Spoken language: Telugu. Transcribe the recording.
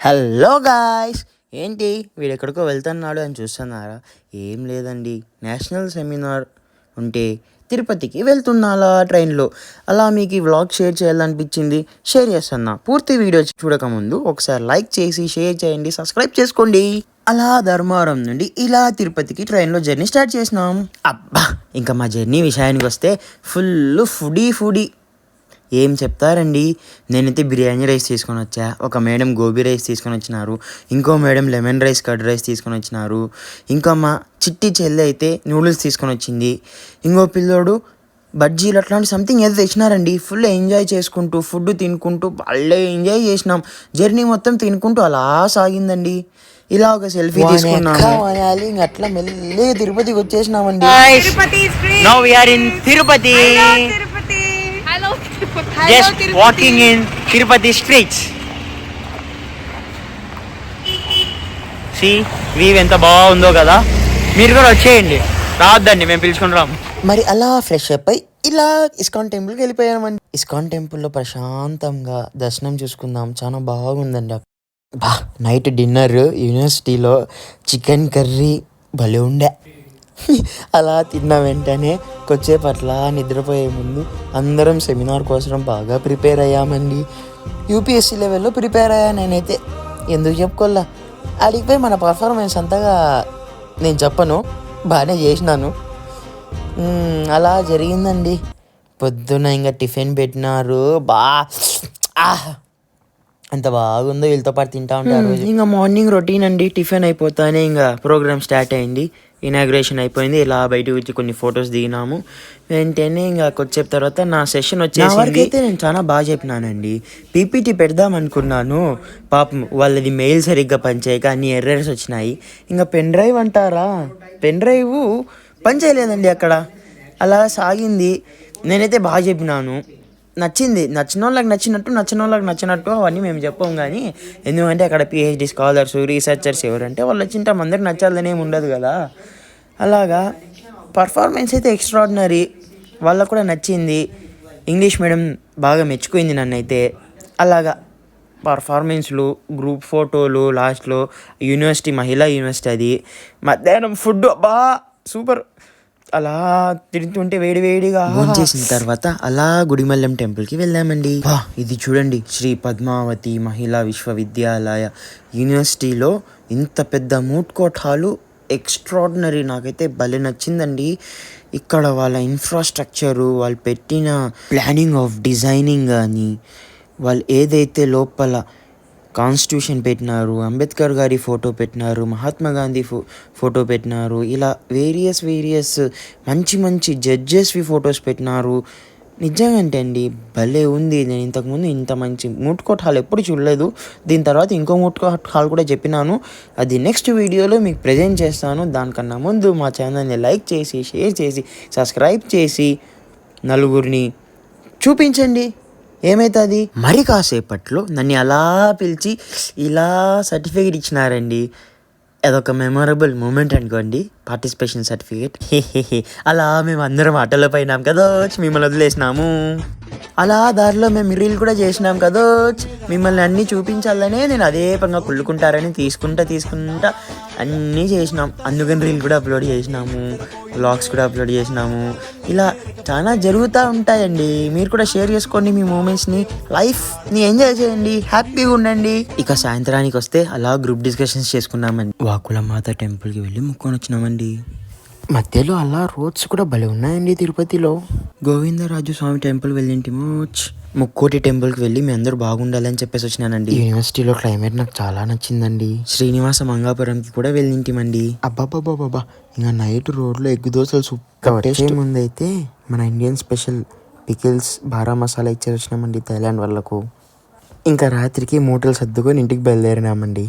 హలో గాయ్స్, ఏంటి వీడెక్కడికో వెళ్తున్నాడు అని చూస్తున్నారా? ఏం లేదండి, నేషనల్ సెమినార్ ఉంటే తిరుపతికి వెళ్తున్నాలా ట్రైన్లో. అలా మీకు ఈ వ్లాగ్ షేర్ చేయాలనిపించింది, షేర్ చేస్తున్నా. పూర్తి వీడియో చూడకముందు ఒకసారి లైక్ చేసి షేర్ చేయండి, సబ్స్క్రైబ్ చేసుకోండి. అలా ధర్మవరం నుండి ఇలా తిరుపతికి ట్రైన్లో జర్నీ స్టార్ట్ చేసినాం. అబ్బా, ఇంకా మా జర్నీ విషయానికి వస్తే ఫుల్ ఫుడీ. ఏం చెప్తారండి, నేనైతే బిర్యానీ రైస్ తీసుకొని వచ్చా, ఒక మేడం గోబీ రైస్ తీసుకొని వచ్చినారు, ఇంకో madam lemon rice curd rice తీసుకొని వచ్చినారు, ఇంకా మా చిట్టి చెల్లి అయితే నూడిల్స్ తీసుకొని వచ్చింది, ఇంకో పిల్లోడు బజ్జీలు అట్లాంటి సంథింగ్ ఏదో తెచ్చినారండి. ఫుల్ ఎంజాయ్ చేసుకుంటూ ఫుడ్ తినుకుంటూ భలే ఎంజాయ్ చేసినాం. జర్నీ మొత్తం తినుకుంటూ అలా సాగిందండి. ఇలా ఒక సెల్ఫీ తీసుకున్నాము, అట్లా మెల్లిగా తిరుపతికి వచ్చేసినామండి. Now we are in Tirupati. Just walking in Tirupati streets. See, view ఎంత బాగుందో కదా. మీరు కూడా వచ్చేయండి, రావద్దండి మేము పిలుచుకుని రాము. మరి అలా ఫ్రెష్ అప్ అయి ఇలా ఇస్కాన్ టెంపుల్కి వెళ్ళిపోయామండి. ఇస్కాన్ టెంపుల్లో ప్రశాంతంగా దర్శనం చూసుకుందాం, చాలా బాగుందండి. బా, నైట్ డిన్నర్ యూనివర్సిటీలో చికెన్ కర్రీ భలే ఉండే. అలా తిన్న వెంటనే కొద్దిసేపు అట్లా నిద్రపోయే ముందు అందరం సెమినార్ కోసం బాగా ప్రిపేర్ అయ్యామండి. యూపీఎస్సీ లెవెల్లో ప్రిపేర్ అయ్యా నేనైతే. ఎందుకు చెప్పుకోల్లా, అడిగిపోయి మన పర్ఫార్మెన్స్ అంతగా నేను చెప్పను, బాగానే చేసినాను. అలా జరిగిందండి. పొద్దున్న ఇంకా టిఫిన్ పెట్టినారు, అంత బాగుందో, వీళ్ళతో పాటు తింటా ఉంటారు. ఇంకా మార్నింగ్ రొటీన్ అండి, టిఫిన్ అయిపోతానే ఇంకా ప్రోగ్రామ్ స్టార్ట్ అయింది. ఇనాగ్రేషన్ అయిపోయింది. ఇలా బయటకు వచ్చి కొన్ని ఫొటోస్ దిగినాము. వెంటనే ఇంకా కొద్దిసేపు తర్వాత నా సెషన్ వచ్చేసింది. అయితే నేను చాలా బాగా చెప్పినానండి. పీపీటీ పెడదాం అనుకున్నాను, పాపం వాళ్ళది మెయిల్ సరిగ్గా పనిచేయక అన్ని ఎర్రర్స్ వచ్చినాయి. ఇంకా పెన్ డ్రైవ్ అంటారా, పెన్ డ్రైవ్ పనిచేయలేదండి అక్కడ. అలా సాగింది. నేనైతే బాగా చెప్పినాను, నచ్చింది. నచ్చిన వాళ్ళకి నచ్చినట్టు, నచ్చిన వాళ్ళకి నచ్చినట్టు అవన్నీ మేము చెప్పాం. కానీ ఎందుకంటే అక్కడ పిహెచ్డి స్కాలర్స్, రీసెర్చర్స్ ఎవరంటే వాళ్ళు వచ్చింటే అందరికి నచ్చాలని ఏమి ఉండదు కదా. అలాగా పర్ఫార్మెన్స్ అయితే ఎక్స్ట్రాడినరీ, వాళ్ళకు కూడా నచ్చింది. ఇంగ్లీష్ మీడియం బాగా మెచ్చుకుంది నన్నైతే. అలాగా పర్ఫార్మెన్స్లు, గ్రూప్ ఫోటోలు, లాస్ట్లో మహిళా యూనివర్సిటీ అది. మధ్యాహ్నం ఫుడ్ సూపర్. అలా తింటుంటే వేడిగా చేసిన తర్వాత అలా గుడిమల్లం టెంపుల్కి వెళ్ళామండి. ఇది చూడండి, శ్రీ పద్మావతి మహిళా విశ్వవిద్యాలయ యూనివర్సిటీలో ఇంత పెద్ద మూట్ కోర్ట్ హాలు ఎక్స్ట్రాడినరీ. నాకైతే భలే నచ్చిందండి. ఇక్కడ వాళ్ళ ఇన్ఫ్రాస్ట్రక్చరు, వాళ్ళు పెట్టిన ప్లానింగ్ ఆఫ్ డిజైనింగ్ కానీ, వాళ్ళు ఏదైతే లోపల కాన్స్టిట్యూషన్ పెట్టినారు, అంబేద్కర్ గారి ఫోటో పెట్టినారు, మహాత్మా గాంధీ ఫోటో పెట్టినారు, ఇలా వేరియస్ మంచి జడ్జెస్వి ఫొటోస్ పెట్టినారు. నిజంగా అండి భలే ఉంది. నేను ఇంతకుముందు ఇంత మంచి మూట్ కోర్ట్ హాల్ ఎప్పుడు చూడలేదు. దీని తర్వాత ఇంకో మూట్ కోర్ట్ హాల్ కూడా చెప్పినాను, అది నెక్స్ట్ వీడియోలో మీకు ప్రజెంట్ చేస్తాను. దానికన్నా ముందు మా ఛానల్ని లైక్ చేసి, షేర్ చేసి, సబ్స్క్రైబ్ చేసి నలుగురిని చూపించండి. ఏమవుతుంది, మరి కాసేపట్లో నన్ను అలా పిలిచి ఇలా సర్టిఫికేట్ ఇచ్చినారండి. అదొక మెమొరబుల్ మూమెంట్ అనుకోండి, పార్టిసిపేషన్ సర్టిఫికేట్. అలా మేము అందరం ఆటోలో పోయినాం కదా, మిమ్మల్ని వదిలేసినాము. అలా దారిలో మేము రీల్ కూడా చేసినాం కదా, మిమ్మల్ని అన్నీ చూపించాలనే నేను అదే పనిగా కుళ్ళుకుంటారని తీసుకుంటా అన్నీ చేసినాం. అందుకని రీల్ కూడా అప్లోడ్ చేసినాము, వ్లాగ్స్ కూడా అప్లోడ్ చేసినాము. ఇలా చాలా జరుగుతూ ఉంటాయండి. మీరు కూడా షేర్ చేసుకోండి మీ మూమెంట్స్ని, లైఫ్ని ఎంజాయ్ చేయండి, హ్యాపీగా ఉండండి. ఇక సాయంత్రానికి వస్తే అలా గ్రూప్ డిస్కషన్స్ చేసుకున్నామండి. వాకులమాత టెంపుల్కి వెళ్ళి ముక్కొని వచ్చినామండి. మధ్యలో అలా రోడ్స్ కూడా భలే ఉన్నాయండి తిరుపతిలో. గోవిందరాజు స్వామి టెంపుల్ వెళ్ళింటిమో, ముక్కోటి టెంపుల్కి వెళ్ళి మీ అందరూ బాగుండాలని చెప్పేసి వచ్చినానండి. యూనివర్సిటీలో క్లైమేట్ నాకు చాలా నచ్చిందండి. శ్రీనివాస మంగాపురంకి కూడా వెళ్ళింటిమండి. అబ్బాబ్బాబ్బా, ఇంకా నైట్ రోడ్లో ఎగ్ దోశలు సూపర్ టేస్ట్. ముందైతే మన ఇండియన్ స్పెషల్ పికిల్స్, బారా మసాలా ఇచ్చేసి వచ్చినామండి థాయిలాండ్ వాళ్ళకు. ఇంకా రాత్రికి మూటలు సర్దుకొని ఇంటికి బయలుదేరినామండి.